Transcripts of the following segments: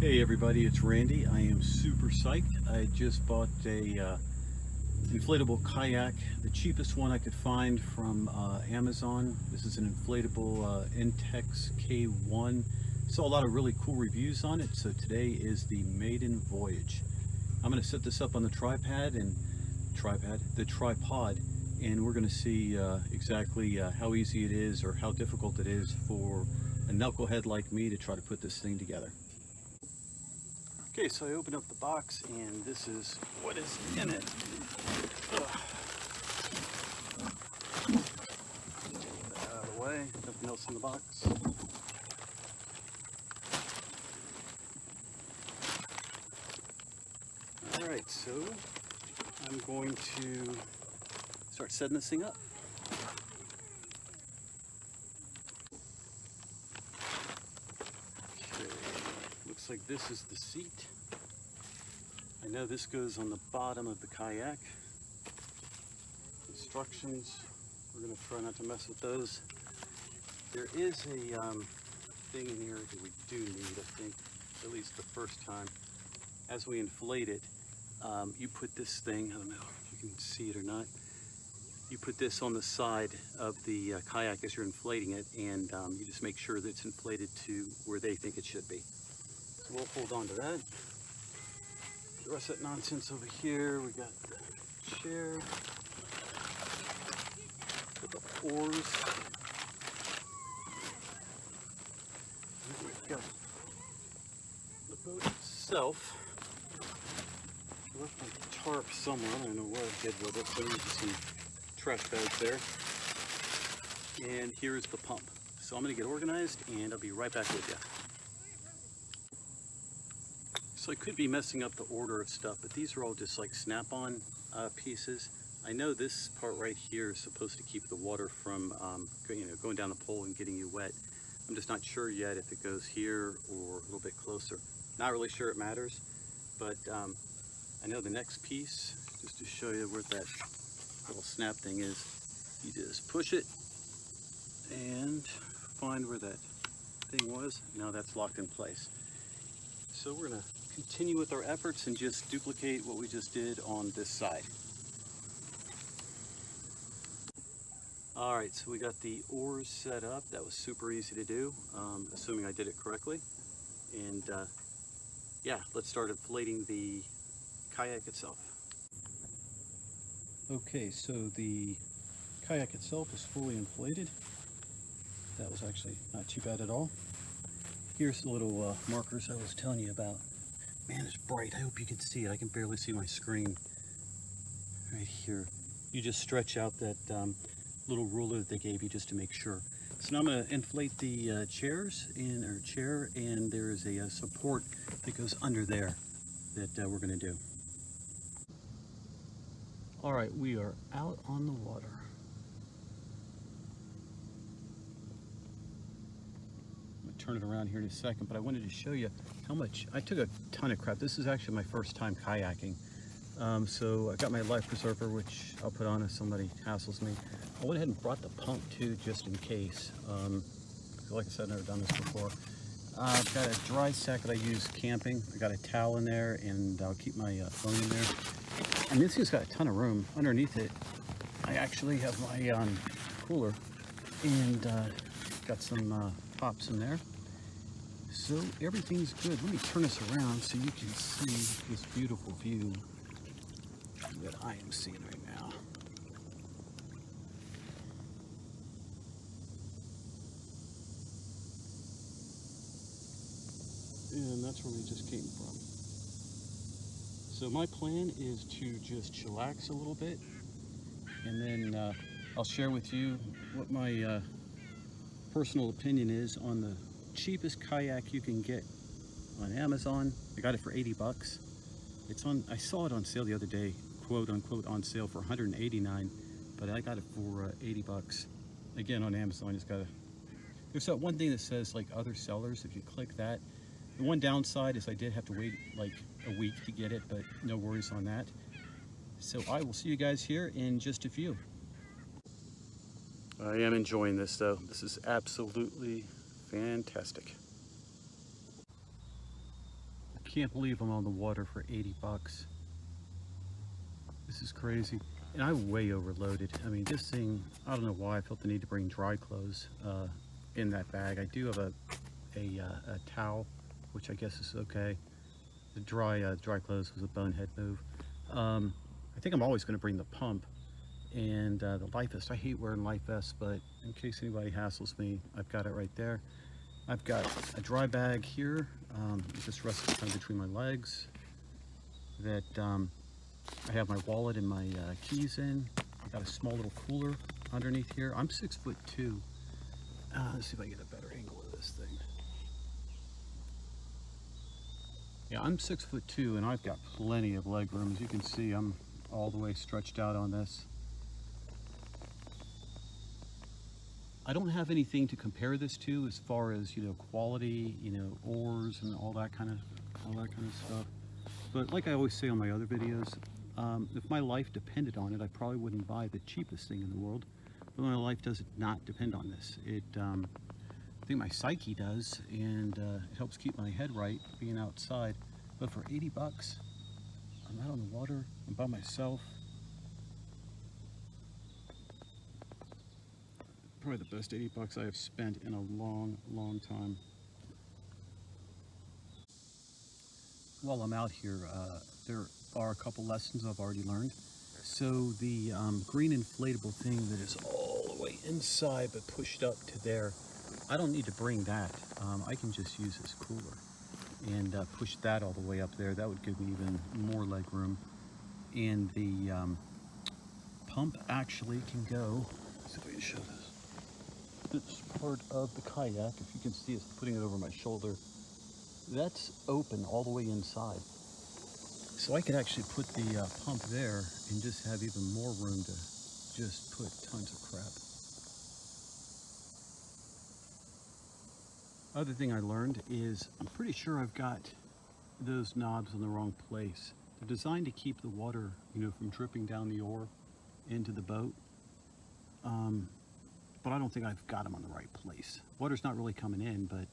Hey everybody, it's Randy. I am super psyched. I just bought a inflatable kayak, the cheapest one I could find from Amazon. This is an inflatable Intex K1. Saw a lot of really cool reviews on it, so today is the maiden voyage. I'm going to set this up on the tripod, and we're going to see exactly how easy it is or how difficult it is for a knucklehead like me to try to put this thing together. Okay, so I opened up the box and this is what is in it. Get that out of the way, nothing else in the box. Alright, so I'm going to start setting this thing up. Looks like this is the seat. I know this goes on the bottom of the kayak. Instructions, we're going to try not to mess with those. There is a thing in here that we do need, I think, at least the first time. As we inflate it, you put this thing, I don't know if you can see it or not, you put this on the side of the kayak as you're inflating it, and you just make sure that it's inflated to where they think it should be. So we'll hold on to that. The rest of that nonsense over here, we got the chair, got the oars, and we've got the boat itself. I left my tarp somewhere, I don't know where I did with it, so there's some trash bags there. And here's the pump. So I'm gonna get organized and I'll be right back with you. So I could be messing up the order of stuff, but these are all just like snap-on pieces. I know this part right here is supposed to keep the water from going down the pole and getting you wet. I'm just not sure yet if it goes here or a little bit closer. Not really sure it matters, but I know the next piece, just to show you where that little snap thing is, you just push it and find where that thing was. Now that's locked in place. So we're gonna continue with our efforts and just duplicate what we just did on this side. All right, so we got the oars set up. That was super easy to do, assuming I did it correctly. And yeah, let's start inflating the kayak itself. Okay, so the kayak itself is fully inflated. That was actually not too bad at all. Here's the little markers I was telling you about. Man, it's bright. I hope you can see it. I can barely see my screen right here. You just stretch out that little ruler that they gave you just to make sure. So now I'm going to inflate the chair, and there is a support that goes under there that we're going to do. All right, we are out on the water. Turn it around here in a second, but I wanted to show you how much I took a ton of crap. This is actually my first time kayaking, so I got my life preserver, which I'll put on if somebody hassles me. I went ahead and brought the pump too, just in case. Like I said, I've never done this before. I've got a dry sack that I use camping. I got a towel in there, and I'll keep my phone in there. And this thing's got a ton of room underneath it. I actually have my cooler, and got some pops in there. So everything's good. Let me turn this around so you can see this beautiful view that I am seeing right now. And that's where we just came from. So my plan is to just chillax a little bit, and then I'll share with you what my personal opinion is on the cheapest kayak you can get on Amazon. I got it for 80 bucks. It's on, I saw it on sale the other day, quote unquote on sale for 189, but I got it for 80 bucks. Again, on Amazon, it's got there's that one thing that says like other sellers. If you click that, the one downside is I did have to wait like a week to get it, but no worries on that. So I will see you guys here in just a few. I am enjoying this though. This is absolutely fantastic. can't believe I'm on the water for 80 bucks. This is crazy. And I way overloaded. I mean, this thing, I don't know why I felt the need to bring dry clothes in that bag. I do have a towel, which I guess is okay. The dry clothes was a bonehead move. I think I'm always going to bring the pump and the life vest. I hate wearing life vests, but in case anybody hassles me, I've got it right there. I've got a dry bag here, just resting kind of between my legs, that I have my wallet and my keys in. I got a small little cooler underneath here. I'm 6'2". Let's see if I get a better angle of this thing. Yeah, I'm 6'2", and I've got plenty of leg room. As you can see, I'm all the way stretched out on this. I don't have anything to compare this to as far as, quality, oars and all that kind of stuff. But like I always say on my other videos, if my life depended on it, I probably wouldn't buy the cheapest thing in the world. But my life does not depend on this. I think my psyche does, and it helps keep my head right being outside. But for 80 bucks, I'm out on the water, I'm by myself. Probably the best 80 bucks I have spent in a long, long time. While I'm out here, there are a couple lessons I've already learned. So the green inflatable thing that is all the way inside but pushed up to there, I don't need to bring that. I can just use this cooler and push that all the way up there. That would give me even more leg room. And the pump actually can go, let's see if I can show this. This part of the kayak, if you can see it's putting it over my shoulder, that's open all the way inside. So I could actually put the pump there and just have even more room to just put tons of crap. Other thing I learned is I'm pretty sure I've got those knobs in the wrong place. They're designed to keep the water, from dripping down the oar into the boat. But I don't think I've got them on the right place. Water's not really coming in, but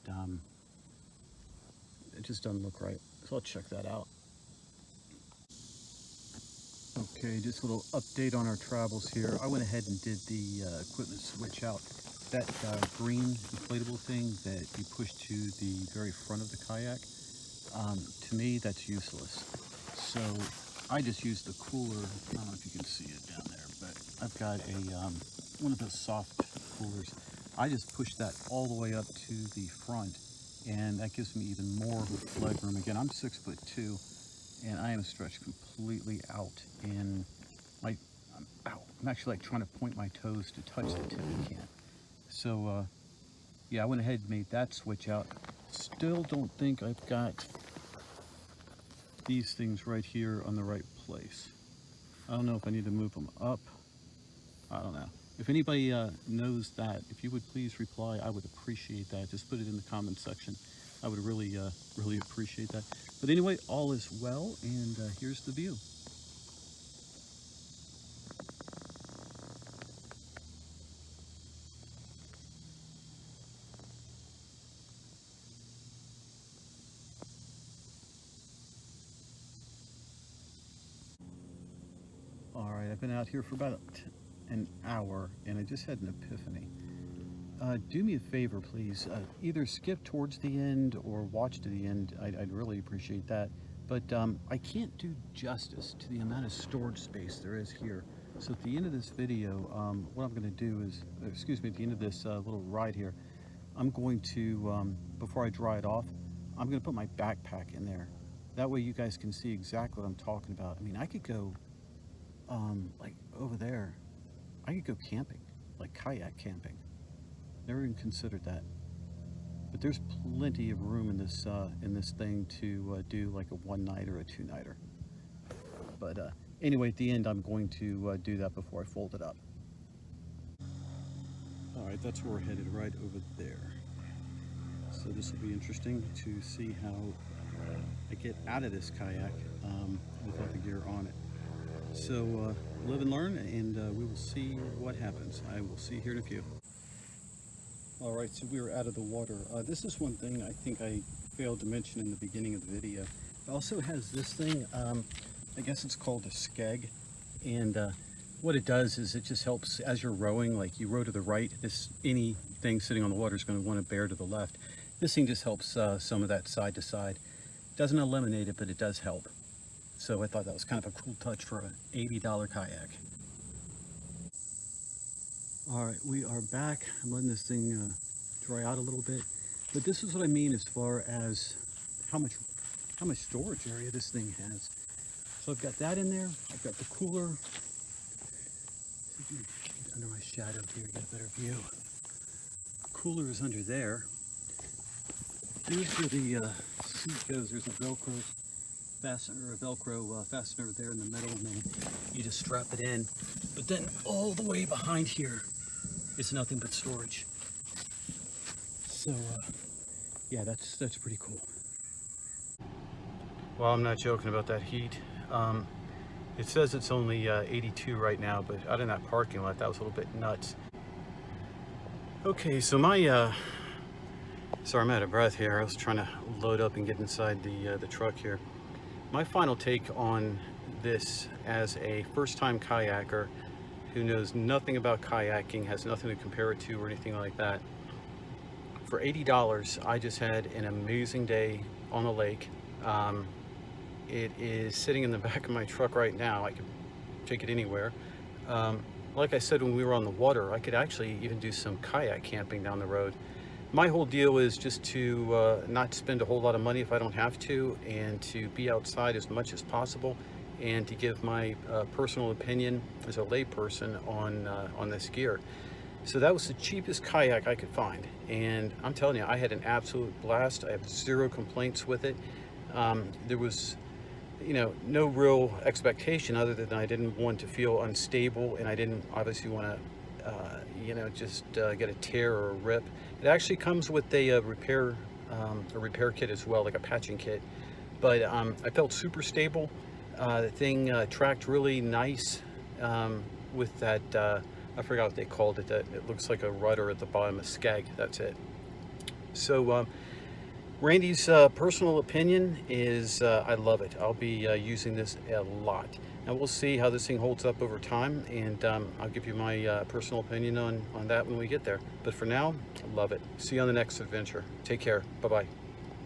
it just doesn't look right. So I'll check that out. Okay, just a little update on our travels here. I went ahead and did the equipment switch out. That green inflatable thing that you push to the very front of the kayak, to me, that's useless. So I just used the cooler. I don't know if you can see it down there, but I've got a one of those soft coolers. I just pushed that all the way up to the front, and that gives me even more leg room. Again, I'm 6'2", and I am stretched completely out. And I'm actually like trying to point my toes to touch the tip and can't. So yeah, I went ahead and made that switch out. Still don't think I've got these things right here on the right place. I don't know if I need to move them up. I don't know. If anybody knows that, if you would please reply, I would appreciate that. Just put it in the comment section. I would really appreciate that. But anyway, all is well, and here's the view. All right, I've been out here for about an hour, and I just had an epiphany. Do me a favor, please. Either skip towards the end or watch to the end. I'd really appreciate that. But I can't do justice to the amount of storage space there is here. So at the end of this video, what I'm going to do is, at the end of this little ride here, I'm going to, before I dry it off, I'm going to put my backpack in there. That way you guys can see exactly what I'm talking about. I mean, I could go, like over there, I could go camping, like kayak camping. Never even considered that. But there's plenty of room in this thing to do like a one-night or a two-nighter. But anyway, at the end, I'm going to do that before I fold it up. All right, that's where we're headed, right over there. So this will be interesting to see how I get out of this kayak without the gear on it. So live and learn, and we will see what happens. I will see you here in a few. All right, so we are out of the water. This is one thing I think I failed to mention in the beginning of the video. Also has this thing, I guess it's called a skeg, and what it does is it just helps as you're rowing, like you row to the right, anything sitting on the water is going to want to bear to the left. This thing just helps some of that side to side. Doesn't eliminate it, but it does help. So I thought that was kind of a cool touch for an $80 kayak. All right, we are back. I'm letting this thing dry out a little bit, but this is what I mean as far as how much storage area this thing has. So I've got that in there. I've got the cooler. Get under my shadow here to get a better view. Cooler is under there. Here's where the seat goes. There's a Velcro fastener there in the middle, and then you just strap it in. But then all the way behind here is nothing but storage. So yeah, that's pretty cool. Well, I'm not joking about that heat. It says it's only 82 right now, but out in that parking lot, that was a little bit nuts. Okay, so sorry, I'm out of breath here. I was trying to load up and get inside the truck here. My final take on this as a first-time kayaker who knows nothing about kayaking, has nothing to compare it to or anything like that. For $80, I just had an amazing day on the lake. It is sitting in the back of my truck right now. I could take it anywhere. Like I said, when we were on the water, I could actually even do some kayak camping down the road. My whole deal is just to not spend a whole lot of money if I don't have to, and to be outside as much as possible, and to give my personal opinion as a layperson on this gear. So that was the cheapest kayak I could find, and I'm telling you, I had an absolute blast. I have zero complaints with it. There was, no real expectation other than I didn't want to feel unstable, and I didn't obviously want to, just get a tear or a rip. It actually comes with a repair kit as well, like a patching kit. But I felt super stable. The thing tracked really nice with that. I forgot what they called it. That it looks like a rudder at the bottom, a skeg. That's it. So. Randy's personal opinion is I love it. I'll be using this a lot. Now we'll see how this thing holds up over time, and I'll give you my personal opinion on that when we get there. But for now, I love it. See you on the next adventure. Take care. Bye-bye.